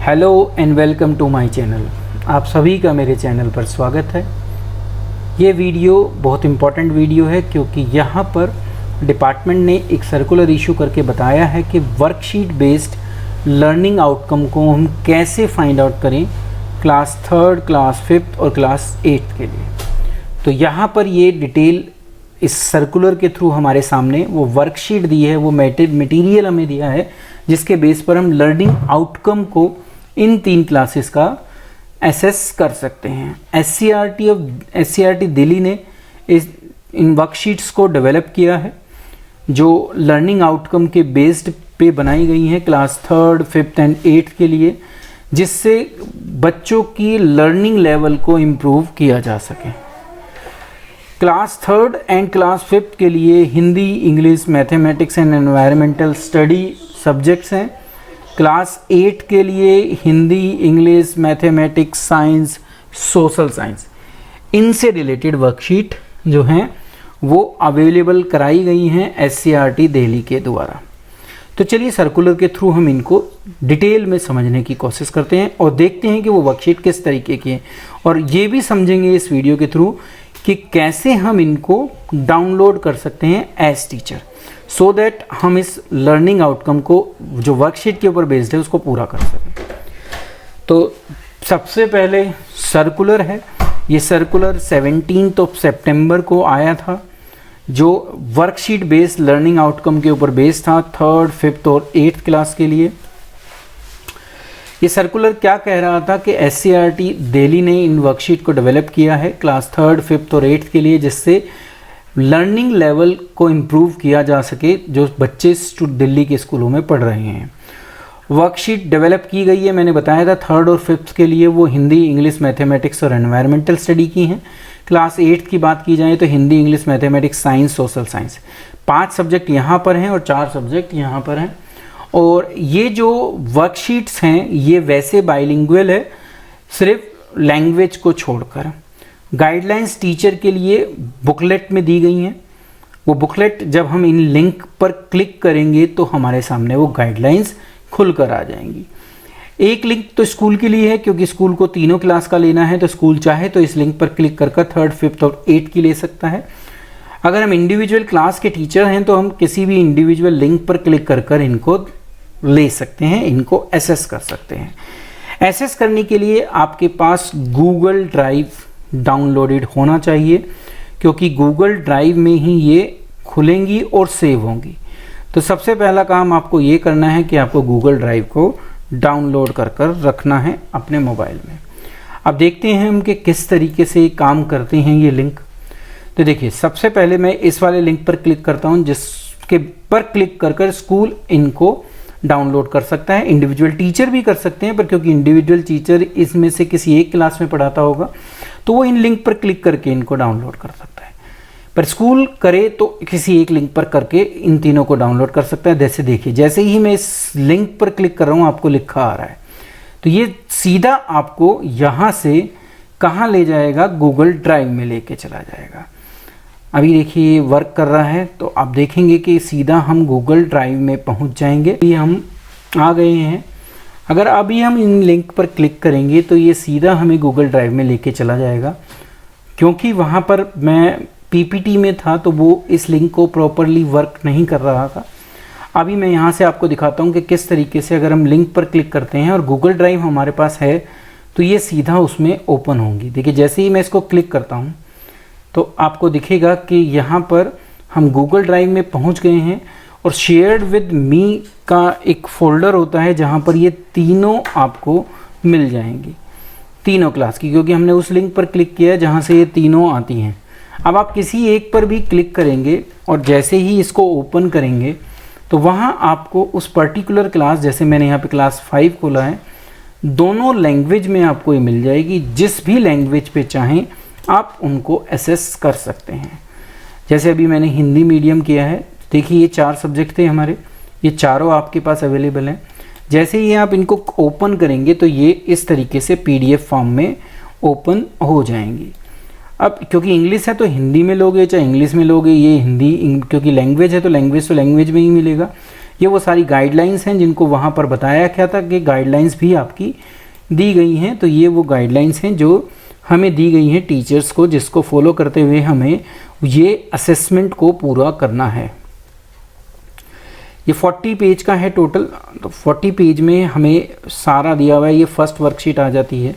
Hello and welcome to my channel. आप सभी का मेरे चैनल पर स्वागत है। ये वीडियो बहुत इम्पॉर्टेंट वीडियो है क्योंकि यहाँ पर डिपार्टमेंट ने एक सर्कुलर इशू करके बताया है कि वर्कशीट बेस्ड लर्निंग आउटकम को हम कैसे फाइंड आउट करें क्लास 3, क्लास 5 और क्लास 8 के लिए। तो यहाँ पर ये डिटेल इस सर्कुलर के थ्रू हमारे सामने वो वर्कशीट दी है, वो मटेरियल हमें दिया है जिसके बेस पर हम लर्निंग आउटकम को इन 3 क्लासेस का एसेस कर सकते हैं। एससीईआरटी दिल्ली ने इन वर्कशीट्स को डेवलप किया है जो लर्निंग आउटकम के बेस्ड पे बनाई गई हैं क्लास 3, 5 एंड 8 के लिए, जिससे बच्चों की लर्निंग लेवल को इम्प्रूव किया जा सके। क्लास 3 एंड क्लास 5 के लिए Hindi, English, mathematics and environmental study subjects हैं। क्लास 8 के लिए Hindi, English, mathematics, science, social science, इनसे रिलेटेड वर्कशीट जो हैं वो अवेलेबल कराई गई हैं एससीईआरटी दिल्ली के द्वारा। तो चलिए सर्कुलर के थ्रू हम इनको डिटेल में समझने की कोशिश करते हैं और देखते हैं कि वो वर्कशीट किस तरीके की है, और ये भी समझेंगे इस वीडियो के थ्रू कि कैसे हम इनको डाउनलोड कर सकते हैं एज टीचर, सो दैट हम इस लर्निंग आउटकम को जो वर्कशीट के ऊपर बेस्ड है उसको पूरा कर सकें। तो सबसे पहले सर्कुलर है, ये सर्कुलर 17 सितंबर को आया था जो वर्कशीट बेस्ड लर्निंग आउटकम के ऊपर बेस्ड था 3rd, 5th और 8th क्लास के लिए। ये सर्कुलर क्या कह रहा था कि एससीईआरटी दिल्ली ने इन वर्कशीट को डेवलप किया है क्लास 3rd, 5th और 8th के लिए, जिससे लर्निंग लेवल को इम्प्रूव किया जा सके जो बच्चे दिल्ली के स्कूलों में पढ़ रहे हैं। वर्कशीट डेवलप की गई है, मैंने बताया था 3rd और 5th के लिए वो हिंदी, इंग्लिश, मैथमेटिक्स और एनवायरमेंटल स्टडी की हैं। क्लास 8 की बात की जाए तो Hindi, English, mathematics, science, social science, 5 subject यहाँ पर हैं और 4 सब्जेक्ट यहाँ पर हैं। और ये जो वर्कशीट्स हैं ये वैसे बाइलिंगुअल है, सिर्फ लैंग्वेज को छोड़कर। गाइडलाइंस टीचर के लिए बुकलेट में दी गई हैं। वो बुकलेट जब हम इन लिंक पर क्लिक करेंगे तो हमारे सामने वो गाइडलाइंस खुलकर आ जाएंगी। एक लिंक तो स्कूल के लिए है क्योंकि स्कूल को तीनों क्लास का लेना है, तो स्कूल चाहे तो इस लिंक पर क्लिक कर 3rd, 5th और 8th की ले सकता है। अगर हम इंडिविजुअल क्लास के टीचर हैं तो हम किसी भी इंडिविजुअल लिंक पर क्लिक कर इनको ले सकते हैं, इनको एसेस कर सकते हैं। एसेस करने के लिए आपके पास गूगल ड्राइव डाउनलोडेड होना चाहिए क्योंकि गूगल ड्राइव में ही ये खुलेंगी और सेव होंगी। तो सबसे पहला काम आपको ये करना है कि आपको गूगल ड्राइव को डाउनलोड कर रखना है अपने मोबाइल में। अब देखते हैं हम कि किस तरीके से काम करते हैं ये लिंक। तो देखिए, सबसे पहले मैं इस वाले लिंक पर क्लिक करता हूँ जिसके पर क्लिक कर स्कूल इनको डाउनलोड कर सकता है। इंडिविजुअल टीचर भी कर सकते हैं, पर क्योंकि इंडिविजुअल टीचर इसमें से किसी एक क्लास में पढ़ाता होगा तो वो इन लिंक पर क्लिक करके इनको डाउनलोड कर सकता है, पर स्कूल करे तो किसी एक लिंक पर करके इन तीनों को डाउनलोड कर सकता है। जैसे देखिए, जैसे ही मैं इस लिंक पर क्लिक कर रहा हूँ आपको लिखा आ रहा है, तो ये सीधा आपको यहाँ से कहाँ ले जाएगा, गूगल ड्राइव में लेके चला जाएगा। अभी देखिए ये वर्क कर रहा है, तो आप देखेंगे कि सीधा हम गूगल ड्राइव में पहुंच जाएंगे। अभी हम आ गए हैं। अगर अभी हम इन लिंक पर क्लिक करेंगे तो ये सीधा हमें गूगल ड्राइव में लेके चला जाएगा। क्योंकि वहाँ पर मैं पीपीटी में था तो वो इस लिंक को प्रॉपरली वर्क नहीं कर रहा था। अभी मैं यहाँ से आपको दिखाता हूँ कि किस तरीके से अगर हम लिंक पर क्लिक करते हैं और गूगल ड्राइव हमारे पास है तो ये सीधा उसमें ओपन होंगी। देखिए, जैसे ही मैं इसको क्लिक करता हूँ तो आपको दिखेगा कि यहाँ पर हम गूगल ड्राइव में पहुँच गए हैं और शेयर्ड विद मी का एक फ़ोल्डर होता है जहाँ पर ये तीनों आपको मिल जाएंगी, तीनों क्लास की, क्योंकि हमने उस लिंक पर क्लिक किया है जहाँ से ये तीनों आती हैं। अब आप किसी एक पर भी क्लिक करेंगे और जैसे ही इसको ओपन करेंगे तो वहाँ आपको उस पर्टिकुलर क्लास, जैसे मैंने यहाँ पे क्लास 5 खोला है, दोनों लैंग्वेज में आपको ये मिल जाएगी। जिस भी लैंग्वेज पे चाहें आप उनको एसेस कर सकते हैं। जैसे अभी मैंने हिंदी मीडियम किया है, देखिए ये 4 सब्जेक्ट थे हमारे, ये चारों आपके पास अवेलेबल हैं। जैसे ही आप इनको ओपन करेंगे तो ये इस तरीके से पीडीएफ फॉर्म में ओपन हो जाएंगी। अब क्योंकि इंग्लिश है तो हिंदी में लोगे चाहे इंग्लिश में लोगे, ये हिंदी क्योंकि लैंग्वेज है तो लैंग्वेज में ही मिलेगा। ये वो सारी गाइडलाइंस हैं जिनको वहाँ पर बताया गया था कि गाइडलाइंस भी आपकी दी गई हैं। तो ये वो गाइडलाइंस हैं जो हमें दी गई हैं टीचर्स को, जिसको फॉलो करते हुए हमें ये असेसमेंट को पूरा करना है। ये 40 पेज का है टोटल। तो 40 पेज में हमें सारा दिया हुआ है। ये फर्स्ट वर्कशीट आ जाती है।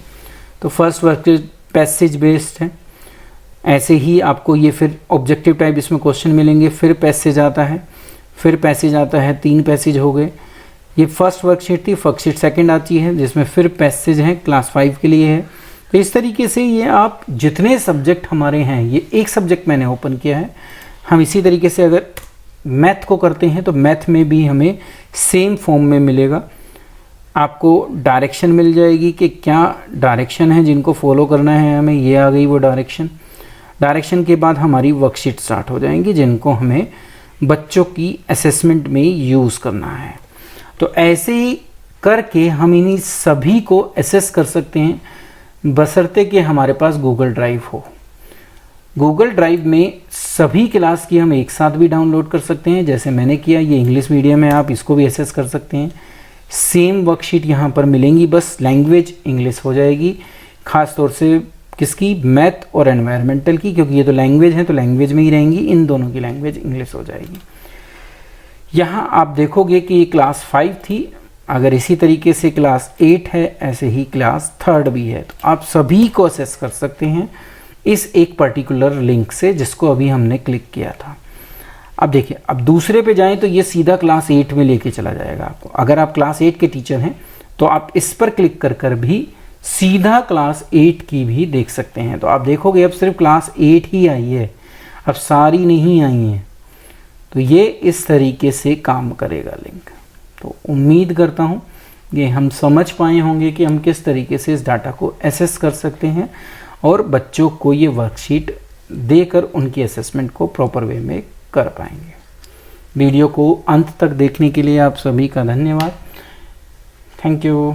तो फर्स्ट वर्कशीट पैसेज बेस्ड है। ऐसे ही आपको ये फिर ऑब्जेक्टिव टाइप इसमें क्वेश्चन मिलेंगे। फिर पैसेज आता है, फिर पैसेज आता है, 3 पैसेज हो गए। ये फर्स्ट वर्कशीट थी। वर्कशीट सेकंड आती है जिसमें फिर पैसेज हैं, क्लास 5 के लिए है। तो इस तरीके से ये आप जितने सब्जेक्ट हमारे हैं, ये एक सब्जेक्ट मैंने ओपन किया है। हम इसी तरीके से अगर मैथ को करते हैं तो मैथ में भी हमें सेम फॉर्म में मिलेगा। आपको डायरेक्शन मिल जाएगी कि क्या डायरेक्शन है जिनको फॉलो करना है हमें। ये आ गई वो डायरेक्शन। डायरेक्शन के बाद हमारी वर्कशीट स्टार्ट हो जाएंगी जिनको हमें बच्चों की असेसमेंट में यूज़ करना है। तो ऐसे ही करके हम इन्हीं सभी को असेस कर सकते हैं, बशर्ते कि हमारे पास गूगल ड्राइव हो। गूगल ड्राइव में सभी क्लास की हम एक साथ भी डाउनलोड कर सकते हैं, जैसे मैंने किया। ये इंग्लिश मीडियम है, आप इसको भी एसेस कर सकते हैं। सेम वर्कशीट यहाँ पर मिलेंगी, बस लैंग्वेज इंग्लिश हो जाएगी। ख़ास तौर से किसकी, मैथ और एनवायरमेंटल की, क्योंकि ये तो लैंग्वेज है तो लैंग्वेज में ही रहेंगी। इन दोनों की लैंग्वेज इंग्लिश हो जाएगी। यहाँ आप देखोगे कि ये क्लास 5 थी। अगर इसी तरीके से क्लास 8 है, ऐसे ही क्लास 3 भी है। तो आप सभी को असेस कर सकते हैं इस एक पर्टिकुलर लिंक से जिसको अभी हमने क्लिक किया था। अब देखिए, अब दूसरे पे जाएं तो ये सीधा क्लास 8 में लेके चला जाएगा आपको। अगर आप क्लास 8 के टीचर हैं तो आप इस पर क्लिक कर कर भी सीधा क्लास 8 की भी देख सकते हैं। तो आप देखोगे अब सिर्फ क्लास 8 ही आई है, अब सारी नहीं आई हैं। तो ये इस तरीके से काम करेगा लिंक। तो उम्मीद करता हूँ ये हम समझ पाए होंगे कि हम किस तरीके से इस डाटा को एसेस कर सकते हैं और बच्चों को ये वर्कशीट देकर उनकी असेसमेंट को प्रॉपर वे में कर पाएंगे। वीडियो को अंत तक देखने के लिए आप सभी का धन्यवाद। Thank you.